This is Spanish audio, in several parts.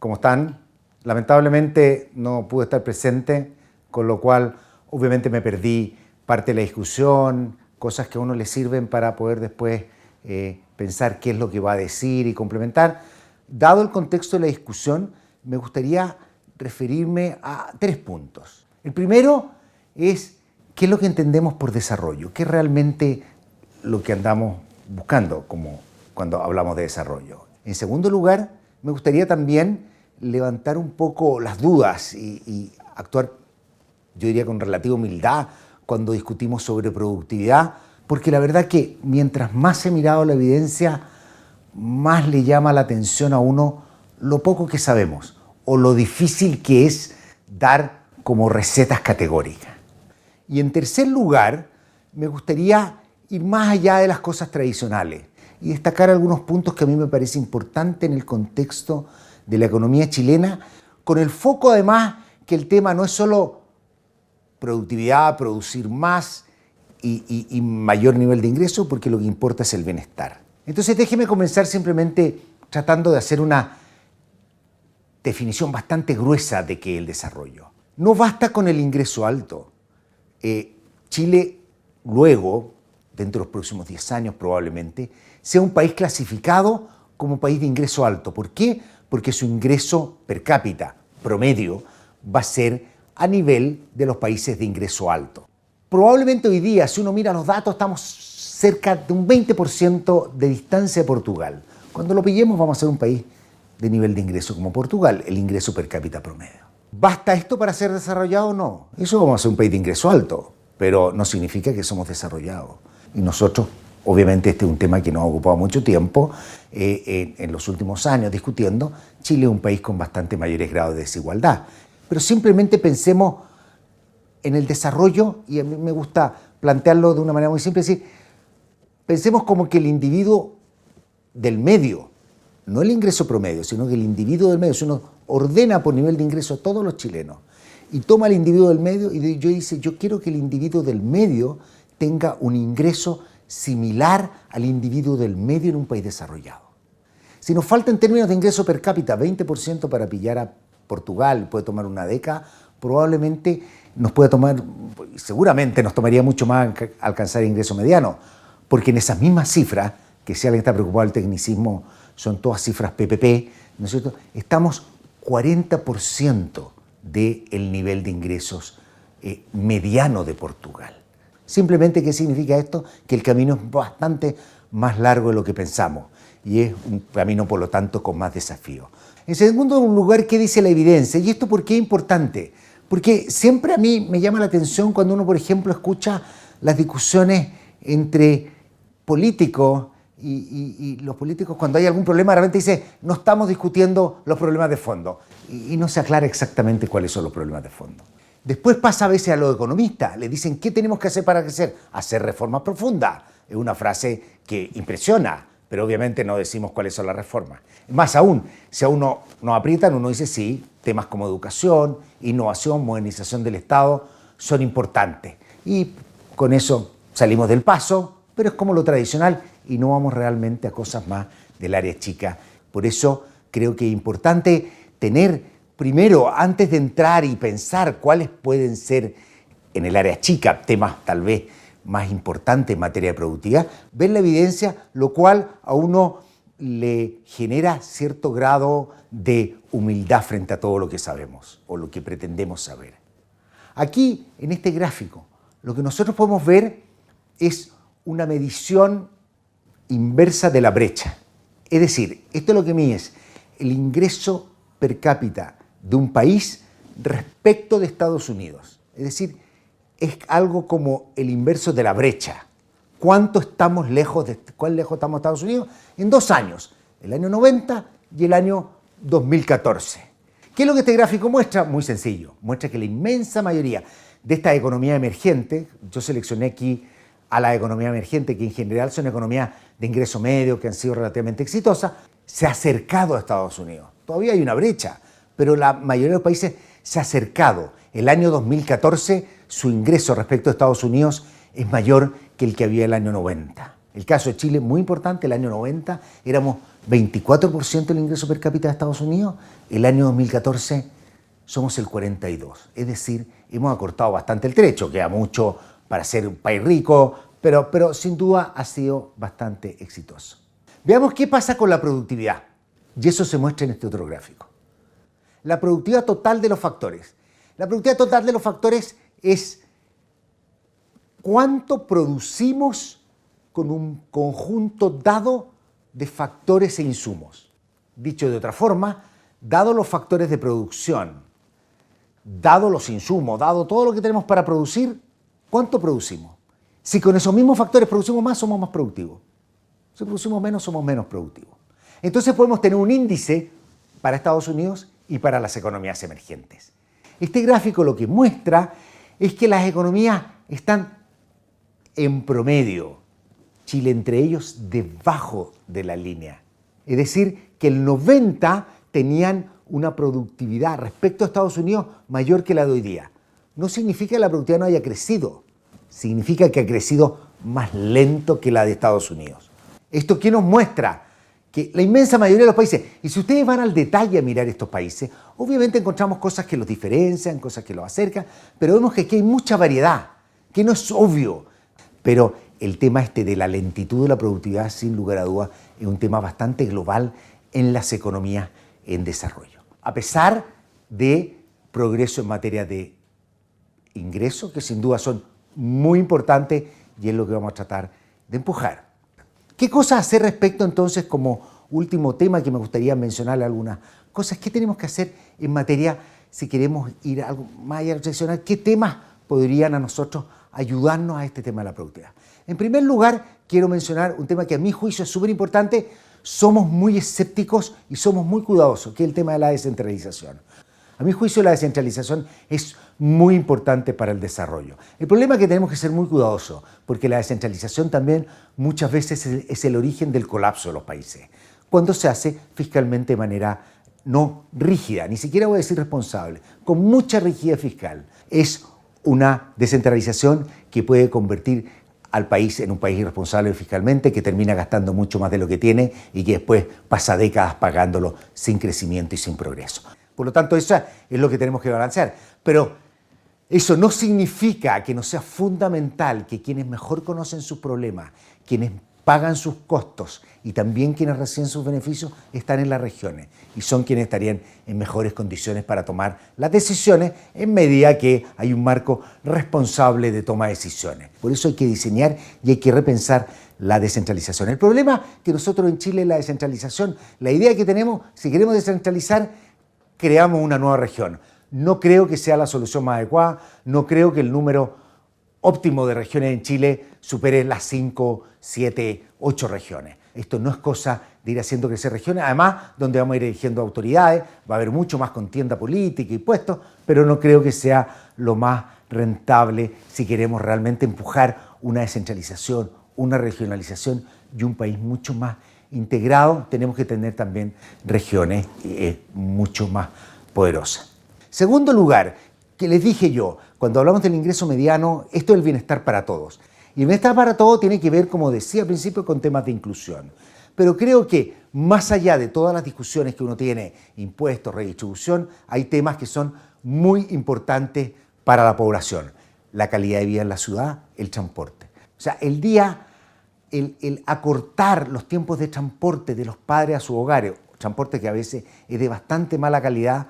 ¿Cómo están? Lamentablemente no pude estar presente, con lo cual obviamente me perdí parte de la discusión, cosas que a uno le sirven para poder después pensar qué es lo que va a decir y complementar. Dado el contexto de la discusión, me gustaría referirme a 3 puntos. El primero es qué es lo que entendemos por desarrollo, qué es realmente lo que andamos buscando como cuando hablamos de desarrollo. En segundo lugar, me gustaría también levantar un poco las dudas y actuar, yo diría, con relativa humildad cuando discutimos sobre productividad, porque la verdad que mientras más he mirado la evidencia, más le llama la atención a uno lo poco que sabemos o lo difícil que es dar como recetas categóricas. Y en tercer lugar, me gustaría ir más allá de las cosas tradicionales y destacar algunos puntos que a mí me parece importante en el contexto de la economía chilena, con el foco además que el tema no es solo productividad, producir más y mayor nivel de ingreso, porque lo que importa es el bienestar. Entonces déjeme comenzar simplemente tratando de hacer una definición bastante gruesa de qué es el desarrollo. No basta con el ingreso alto. Chile luego, dentro de los próximos 10 años probablemente, sea un país clasificado como país de ingreso alto. ¿Por qué? Porque su ingreso per cápita promedio va a ser a nivel de los países de ingreso alto. Probablemente hoy día, si uno mira los datos, estamos cerca de un 20% de distancia de Portugal. Cuando lo pillemos vamos a ser un país de nivel de ingreso como Portugal, el ingreso per cápita promedio. ¿Basta esto para ser desarrollado? No. Eso vamos a ser un país de ingreso alto, pero no significa que somos desarrollados. Y nosotros, obviamente este es un tema que nos ha ocupado mucho tiempo, en los últimos años discutiendo. Chile es un país con bastante mayores grados de desigualdad. Pero simplemente pensemos en el desarrollo, y a mí me gusta plantearlo de una manera muy simple, es decir, pensemos como que el individuo del medio, no el ingreso promedio, sino que el individuo del medio, si uno ordena por nivel de ingreso a todos los chilenos y toma al individuo del medio y yo quiero que el individuo del medio tenga un ingreso similar al individuo del medio en un país desarrollado. Si nos falta en términos de ingreso per cápita 20% para pillar a Portugal, puede tomar una década, probablemente nos puede tomar, seguramente nos tomaría mucho más alcanzar el ingreso mediano, porque en esas mismas cifras, que si alguien está preocupado del tecnicismo, son todas cifras PPP, ¿no es cierto? Estamos 40% del nivel de ingresos mediano de Portugal. Simplemente, ¿qué significa esto? Que el camino es bastante más largo de lo que pensamos y es un camino, por lo tanto, con más desafíos. En segundo lugar, ¿qué dice la evidencia? ¿Y esto por qué es importante? Porque siempre a mí me llama la atención cuando uno, por ejemplo, escucha las discusiones entre políticos y los políticos, cuando hay algún problema, de repente dice, no estamos discutiendo los problemas de fondo. Y no se aclara exactamente cuáles son los problemas de fondo. Después pasa a veces a los economistas, le dicen, ¿qué tenemos que hacer para crecer? Hacer reformas profundas. Es una frase que impresiona, pero obviamente no decimos cuáles son las reformas. Más aún, si a uno nos aprietan, uno dice, sí, temas como educación, innovación, modernización del Estado son importantes. Y con eso salimos del paso, pero es como lo tradicional y no vamos realmente a cosas más del área chica. Por eso creo que es importante tener, primero, antes de entrar y pensar cuáles pueden ser en el área chica, temas tal vez más importantes en materia de productividad, ver la evidencia, lo cual a uno le genera cierto grado de humildad frente a todo lo que sabemos o lo que pretendemos saber. Aquí, en este gráfico, lo que nosotros podemos ver es una medición inversa de la brecha. Es decir, esto es lo que mide es el ingreso per cápita de un país respecto de Estados Unidos. Es decir, es algo como el inverso de la brecha. ¿Cuán lejos estamos de Estados Unidos? En 2 años, el año 90 y el año 2014. ¿Qué es lo que este gráfico muestra? Muy sencillo. Muestra que la inmensa mayoría de estas economías emergentes, yo seleccioné aquí a la economía emergente, que en general son economías de ingreso medio, que han sido relativamente exitosas, se ha acercado a Estados Unidos. Todavía hay una brecha, pero la mayoría de los países se ha acercado. El año 2014, su ingreso respecto a Estados Unidos es mayor que el que había el año 90. El caso de Chile, muy importante, el año 90 éramos 24% del ingreso per cápita de Estados Unidos, el año 2014 somos el 42%. Es decir, hemos acortado bastante el trecho, queda mucho para ser un país rico, pero sin duda ha sido bastante exitoso. Veamos qué pasa con la productividad, y eso se muestra en este otro gráfico. La productividad total de los factores. La productividad total de los factores es cuánto producimos con un conjunto dado de factores e insumos. Dicho de otra forma, dado los factores de producción, dado los insumos, dado todo lo que tenemos para producir, ¿cuánto producimos? Si con esos mismos factores producimos más, somos más productivos. Si producimos menos, somos menos productivos. Entonces podemos tener un índice para Estados Unidos y para las economías emergentes. Este gráfico lo que muestra es que las economías están en promedio, Chile entre ellos, debajo de la línea. Es decir, que el 90 tenían una productividad respecto a Estados Unidos mayor que la de hoy día. No significa que la productividad no haya crecido, significa que ha crecido más lento que la de Estados Unidos. ¿Esto qué nos muestra? Que la inmensa mayoría de los países, y si ustedes van al detalle a mirar estos países, obviamente encontramos cosas que los diferencian, cosas que los acercan, pero vemos que aquí hay mucha variedad, que no es obvio. Pero el tema de la lentitud de la productividad, sin lugar a dudas, es un tema bastante global en las economías en desarrollo. A pesar de progreso en materia de ingresos, que sin duda son muy importantes y es lo que vamos a tratar de empujar. ¿Qué cosas hacer respecto entonces, como último tema que me gustaría mencionarle algunas cosas? ¿Qué tenemos que hacer en materia, si queremos ir algo más allá de reflexionar, qué temas podrían a nosotros ayudarnos a este tema de la productividad? En primer lugar, quiero mencionar un tema que a mi juicio es súper importante. Somos muy escépticos y somos muy cuidadosos, que es el tema de la descentralización. A mi juicio, la descentralización es muy importante para el desarrollo. El problema es que tenemos que ser muy cuidadosos, porque la descentralización también muchas veces es el origen del colapso de los países, cuando se hace fiscalmente de manera no rígida, ni siquiera voy a decir responsable, con mucha rigidez fiscal. Es una descentralización que puede convertir al país en un país irresponsable fiscalmente, que termina gastando mucho más de lo que tiene y que después pasa décadas pagándolo sin crecimiento y sin progreso. Por lo tanto, eso es lo que tenemos que balancear. Pero eso no significa que no sea fundamental que quienes mejor conocen sus problemas, quienes pagan sus costos y también quienes reciben sus beneficios están en las regiones y son quienes estarían en mejores condiciones para tomar las decisiones en medida que hay un marco responsable de toma de decisiones. Por eso hay que diseñar y hay que repensar la descentralización. El problema que nosotros en Chile, la descentralización, la idea que tenemos, si queremos descentralizar, creamos una nueva región. No creo que sea la solución más adecuada, no creo que el número óptimo de regiones en Chile supere las 5, 7, 8 regiones. Esto no es cosa de ir haciendo crecer regiones, además donde vamos a ir eligiendo autoridades, va a haber mucho más contienda política y puestos, pero no creo que sea lo más rentable si queremos realmente empujar una descentralización, una regionalización y un país mucho más integrado. Tenemos que tener también regiones mucho más poderosas. Segundo lugar, que les dije yo, cuando hablamos del ingreso mediano, esto es el bienestar para todos. Y el bienestar para todos tiene que ver, como decía al principio, con temas de inclusión. Pero creo que más allá de todas las discusiones que uno tiene, impuestos, redistribución, hay temas que son muy importantes para la población. La calidad de vida en la ciudad, el transporte. O sea, el acortar los tiempos de transporte de los padres a sus hogares, transporte que a veces es de bastante mala calidad,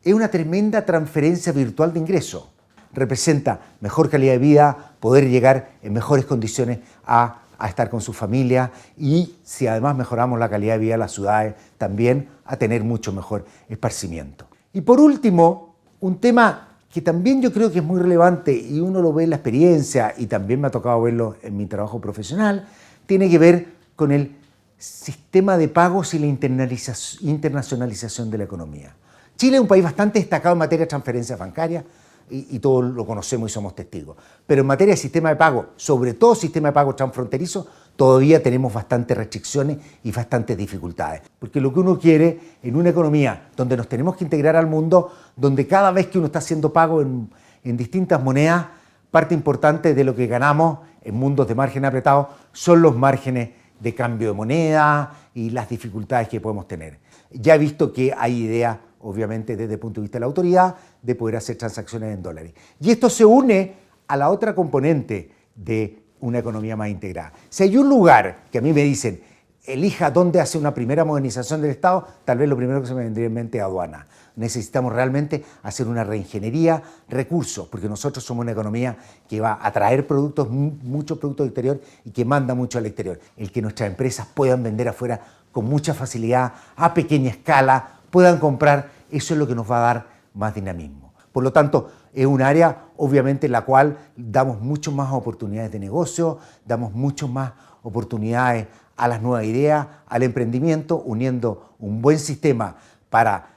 es una tremenda transferencia virtual de ingresos. Representa mejor calidad de vida, poder llegar en mejores condiciones a estar con su familia y, si además mejoramos la calidad de vida de las ciudades, también a tener mucho mejor esparcimiento. Y por último, un tema que también yo creo que es muy relevante y uno lo ve en la experiencia y también me ha tocado verlo en mi trabajo profesional, tiene que ver con el sistema de pagos y la internacionalización de la economía. Chile es un país bastante destacado en materia de transferencias bancarias y todos lo conocemos y somos testigos. Pero en materia de sistema de pago, sobre todo sistema de pago transfronterizo, todavía tenemos bastantes restricciones y bastantes dificultades. Porque lo que uno quiere en una economía donde nos tenemos que integrar al mundo, donde cada vez que uno está haciendo pago en distintas monedas, parte importante de lo que ganamos en mundos de margen apretado son los márgenes de cambio de moneda, y las dificultades que podemos tener. Ya he visto que hay ideas, obviamente desde el punto de vista de la autoridad, de poder hacer transacciones en dólares. Y esto se une a la otra componente de una economía más integrada. Si hay un lugar que a mí me dicen, elija dónde hacer una primera modernización del Estado, tal vez lo primero que se me vendría en mente es aduana. Necesitamos realmente hacer una reingeniería, recursos, porque nosotros somos una economía que va a traer productos, muchos productos del exterior y que manda mucho al exterior. El que nuestras empresas puedan vender afuera con mucha facilidad, a pequeña escala, puedan comprar, eso es lo que nos va a dar más dinamismo. Por lo tanto, es un área, obviamente, en la cual damos mucho más oportunidades de negocio, damos mucho más oportunidades a las nuevas ideas, al emprendimiento, uniendo un buen sistema para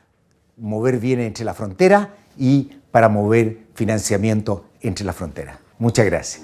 mover bienes entre las fronteras y para mover financiamiento entre las fronteras. Muchas gracias.